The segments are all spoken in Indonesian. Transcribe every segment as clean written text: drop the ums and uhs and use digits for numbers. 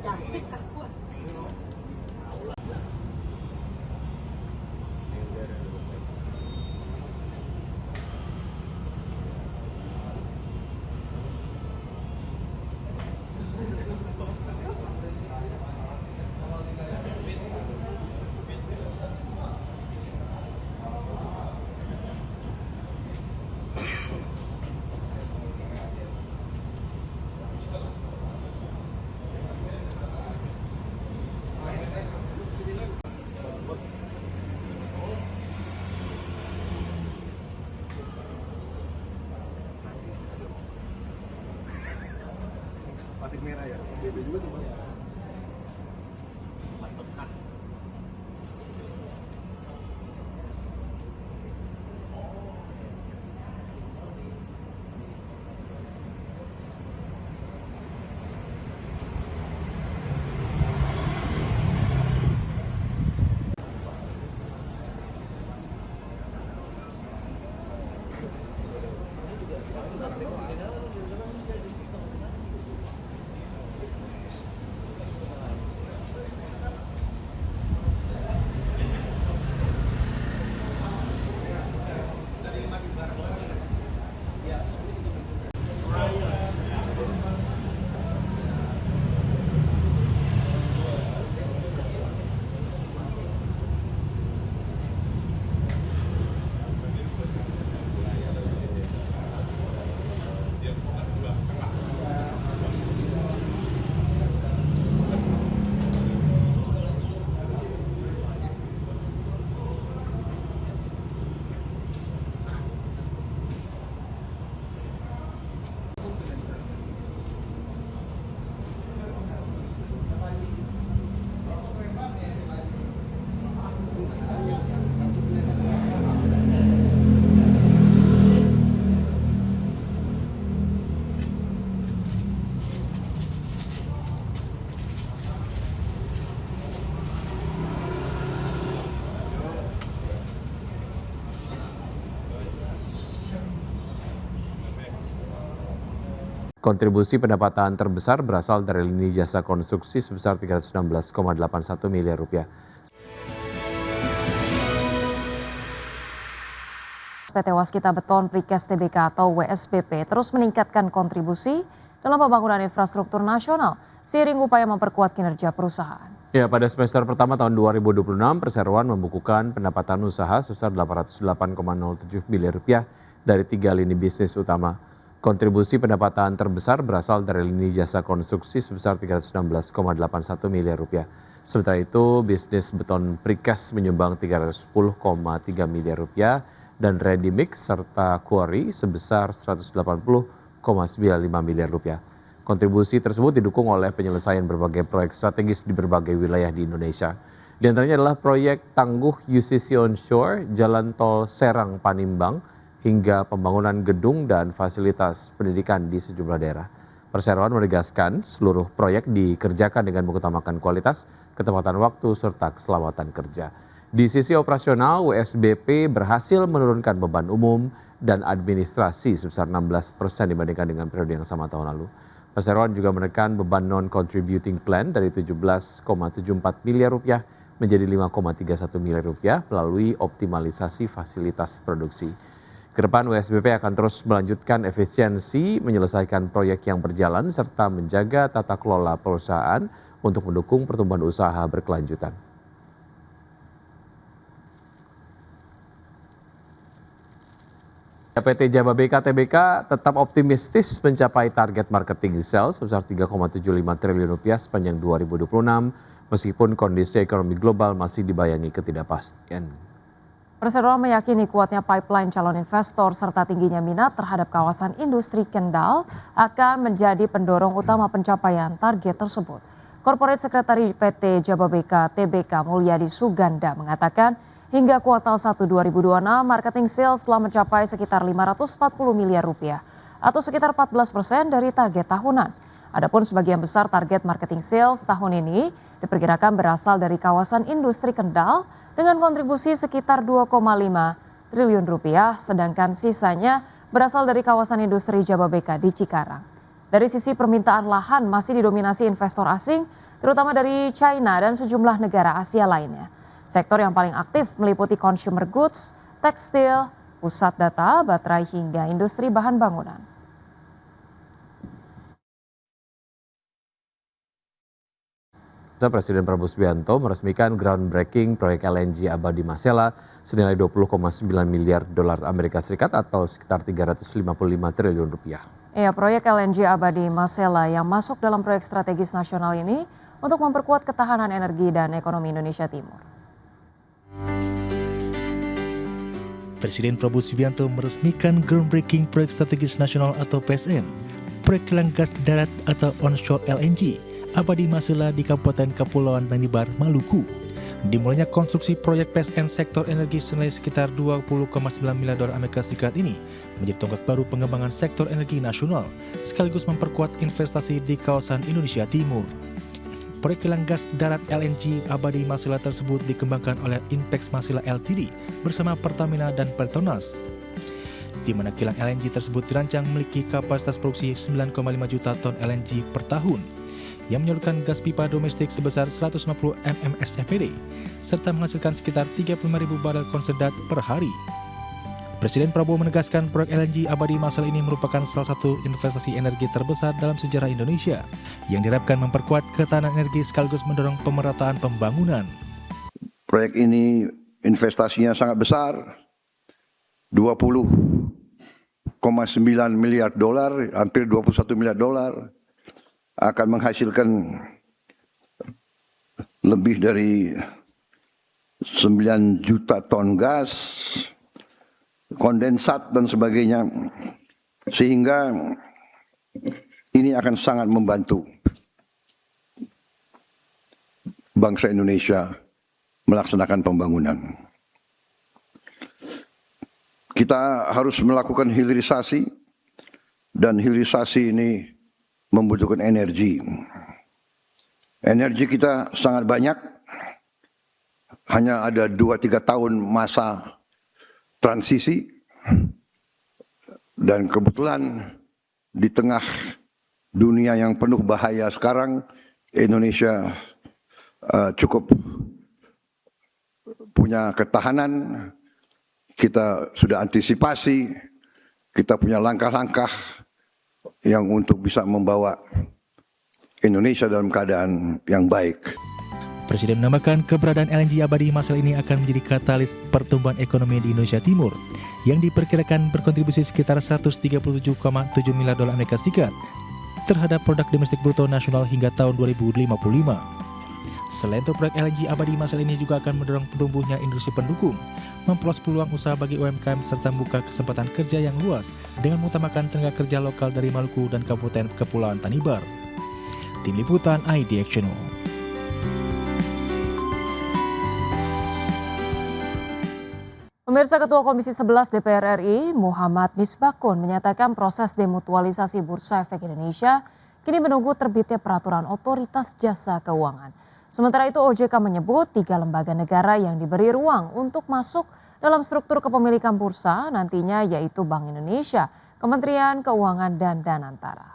Plastik kah kuat? Batik merah ya, BB juga tuh Bang. Kontribusi pendapatan terbesar berasal dari lini jasa konstruksi sebesar 316,81 miliar rupiah. PT Waskita Beton Precast Tbk atau WSBP terus meningkatkan kontribusi dalam pembangunan infrastruktur nasional seiring upaya memperkuat kinerja perusahaan. Ya, pada semester pertama tahun 2026, perseroan membukukan pendapatan usaha sebesar 808,07 miliar rupiah dari 3 lini bisnis utama. Kontribusi pendapatan terbesar berasal dari lini jasa konstruksi sebesar 316,81 miliar rupiah. Sementara itu, bisnis beton precast menyumbang 310,3 miliar rupiah dan ready mix serta quarry sebesar 180,95 miliar rupiah. Kontribusi tersebut didukung oleh penyelesaian berbagai proyek strategis di berbagai wilayah di Indonesia. Di antaranya adalah proyek tangguh UCC Onshore, Jalan Tol Serang Panimbang, hingga pembangunan gedung dan fasilitas pendidikan di sejumlah daerah. Perseroan menegaskan seluruh proyek dikerjakan dengan mengutamakan kualitas, ketepatan waktu, serta keselamatan kerja. Di sisi operasional, WSBP berhasil menurunkan beban umum dan administrasi sebesar 16% dibandingkan dengan periode yang sama tahun lalu. Perseroan juga menekan beban non-contributing plan dari 17,74 miliar rupiah menjadi 5,31 miliar rupiah melalui optimalisasi fasilitas produksi. Kedepan WSBP akan terus melanjutkan efisiensi, menyelesaikan proyek yang berjalan, serta menjaga tata kelola perusahaan untuk mendukung pertumbuhan usaha berkelanjutan. PT Jababeka Tbk tetap optimistis mencapai target marketing sales sebesar 3,75 triliun rupiah sepanjang 2026, meskipun kondisi ekonomi global masih dibayangi ketidakpastian. Perseroan meyakini kuatnya pipeline calon investor serta tingginya minat terhadap kawasan industri Kendal akan menjadi pendorong utama pencapaian target tersebut. Corporate Secretary PT Jababeka Tbk Mulyadi Suganda mengatakan Hingga kuartal 1 2026, marketing sales telah mencapai sekitar 540 miliar rupiah atau sekitar 14% dari target tahunan. Adapun sebagian besar target marketing sales tahun ini diperkirakan berasal dari kawasan industri Kendal dengan kontribusi sekitar 2,5 triliun rupiah, sedangkan sisanya berasal dari kawasan industri Jababeka di Cikarang. Dari sisi permintaan lahan masih didominasi investor asing, terutama dari China dan sejumlah negara Asia lainnya. Sektor yang paling aktif meliputi consumer goods, tekstil, pusat data, baterai hingga industri bahan bangunan. Presiden Prabowo Subianto meresmikan groundbreaking proyek LNG Abadi Masela senilai 20,9 miliar dolar Amerika Serikat atau sekitar 355 triliun rupiah. Ya, proyek LNG Abadi Masela yang masuk dalam proyek strategis nasional ini untuk memperkuat ketahanan energi dan ekonomi Indonesia Timur. Presiden Prabowo Subianto meresmikan groundbreaking proyek strategis nasional atau PSN, proyek kilang gas darat atau onshore LNG Abadi Masela di Kabupaten Kepulauan Tanimbar, Maluku. Dimulainya konstruksi proyek PSN sektor energi senilai sekitar 20,9 miliar dolar Amerika Serikat ini menjadi tonggak baru pengembangan sektor energi nasional sekaligus memperkuat investasi di kawasan Indonesia Timur. Proyek kilang gas darat LNG Abadi Masela tersebut dikembangkan oleh Inpex Masela Ltd bersama Pertamina dan Petronas, di mana kilang LNG tersebut dirancang memiliki kapasitas produksi 9,5 juta ton LNG per tahun yang menyalurkan gas pipa domestik sebesar 150 mmscfd serta menghasilkan sekitar 35.000 barel konsentrat per hari. Presiden Prabowo menegaskan proyek LNG Abadi Masela ini merupakan salah satu investasi energi terbesar dalam sejarah Indonesia yang diharapkan memperkuat ketahanan energi sekaligus mendorong pemerataan pembangunan. Proyek ini investasinya sangat besar, 20,9 miliar dolar, hampir 21 miliar dolar, akan menghasilkan lebih dari 9 juta ton gas, kondensat dan sebagainya, sehingga ini akan sangat membantu bangsa Indonesia melaksanakan pembangunan. Kita harus melakukan hilirisasi, dan hilirisasi ini membutuhkan energi. Energi kita sangat banyak, hanya ada 2-3 tahun masa transisi, dan kebetulan di tengah dunia yang penuh bahaya sekarang, Indonesia cukup punya ketahanan. Kita sudah antisipasi, kita punya langkah-langkah yang untuk bisa membawa Indonesia dalam keadaan yang baik. Presiden menambahkan keberadaan LNG Abadi Masela ini akan menjadi katalis pertumbuhan ekonomi di Indonesia Timur yang diperkirakan berkontribusi sekitar 137,7 miliar dolar Amerika Serikat terhadap produk domestik bruto nasional hingga tahun 2055. Selain itu, proyek LNG Abadi Masela ini juga akan mendorong tumbuhnya industri pendukung, memperluas peluang usaha bagi UMKM serta membuka kesempatan kerja yang luas dengan mengutamakan tenaga kerja lokal dari Maluku dan Kabupaten Kepulauan Tanimbar. Tim Liputan IDX Channel. Pemirsa, Ketua Komisi 11 DPR RI Muhammad Misbakun menyatakan proses demutualisasi Bursa Efek Indonesia kini menunggu terbitnya peraturan Otoritas Jasa Keuangan. Sementara itu OJK menyebut 3 lembaga negara yang diberi ruang untuk masuk dalam struktur kepemilikan bursa nantinya yaitu Bank Indonesia, Kementerian Keuangan, dan Danantara.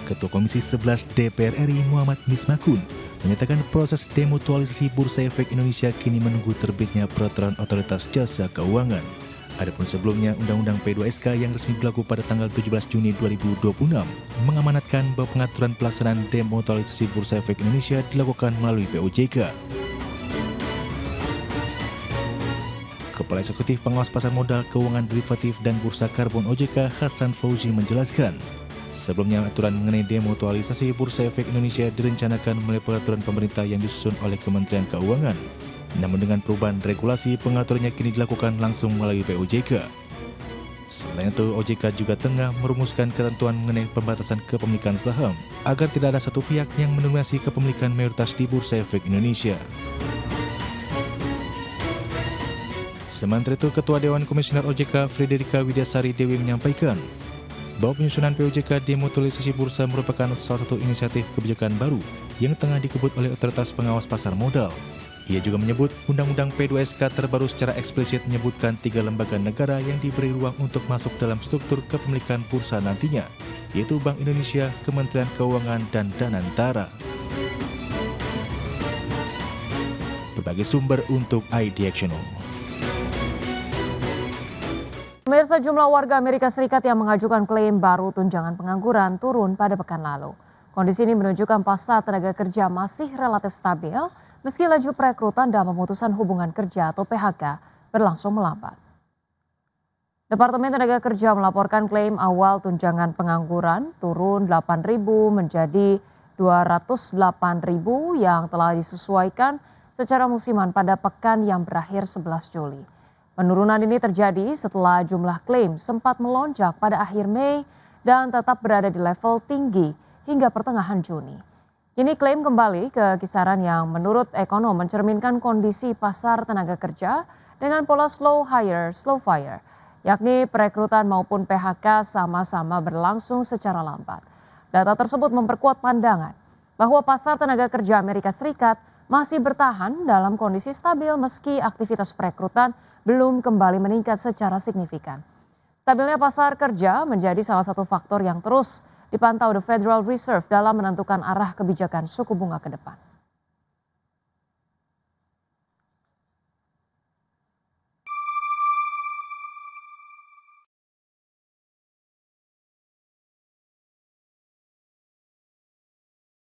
Ketua Komisi 11 DPR RI Muhammad Misbakun menyatakan proses demutualisasi Bursa Efek Indonesia kini menunggu terbitnya peraturan Otoritas Jasa Keuangan. Adapun sebelumnya, Undang-Undang P2SK yang resmi berlaku pada tanggal 17 Juni 2026 mengamanatkan bahwa pengaturan pelaksanaan demutualisasi Bursa Efek Indonesia dilakukan melalui POJK. Kepala Eksekutif Pengawas Pasar Modal, Keuangan Derivatif dan Bursa Karbon OJK Hasan Fauzi menjelaskan, sebelumnya aturan mengenai demutualisasi Bursa Efek Indonesia direncanakan melalui peraturan pemerintah yang disusun oleh Kementerian Keuangan. Namun dengan perubahan regulasi, pengaturannya kini dilakukan langsung melalui POJK. Selain itu, OJK juga tengah merumuskan ketentuan mengenai pembatasan kepemilikan saham agar tidak ada satu pihak yang mendominasi kepemilikan mayoritas di Bursa Efek Indonesia. Sementara itu, Ketua Dewan Komisioner OJK Frederika Widyasari Dewi menyampaikan bahwa penyusunan POJK demutualisasi bursa merupakan salah satu inisiatif kebijakan baru yang tengah dikebut oleh Otoritas Pengawas Pasar Modal. Ia juga menyebut Undang-Undang P2SK terbaru secara eksplisit menyebutkan 3 lembaga negara yang diberi ruang untuk masuk dalam struktur kepemilikan bursa nantinya, yaitu Bank Indonesia, Kementerian Keuangan, dan Danantara. Berbagai sumber untuk iDiactional. Pemirsa, jumlah warga Amerika Serikat yang mengajukan klaim baru tunjangan pengangguran turun pada pekan lalu. Kondisi ini menunjukkan pasar tenaga kerja masih relatif stabil, meski laju perekrutan dan pemutusan hubungan kerja atau PHK berlangsung melambat. Departemen Tenaga Kerja melaporkan klaim awal tunjangan pengangguran turun 8.000 menjadi 208.000 yang telah disesuaikan secara musiman pada pekan yang berakhir 11 Juli. Penurunan ini terjadi setelah jumlah klaim sempat melonjak pada akhir Mei dan tetap berada di level tinggi hingga pertengahan Juni. Kini klaim kembali ke kisaran yang menurut ekonom mencerminkan kondisi pasar tenaga kerja dengan pola slow hire, slow fire, yakni perekrutan maupun PHK sama-sama berlangsung secara lambat. Data tersebut memperkuat pandangan bahwa pasar tenaga kerja Amerika Serikat masih bertahan dalam kondisi stabil meski aktivitas perekrutan belum kembali meningkat secara signifikan. Stabilnya pasar kerja menjadi salah satu faktor yang terus dipantau The Federal Reserve dalam menentukan arah kebijakan suku bunga ke depan.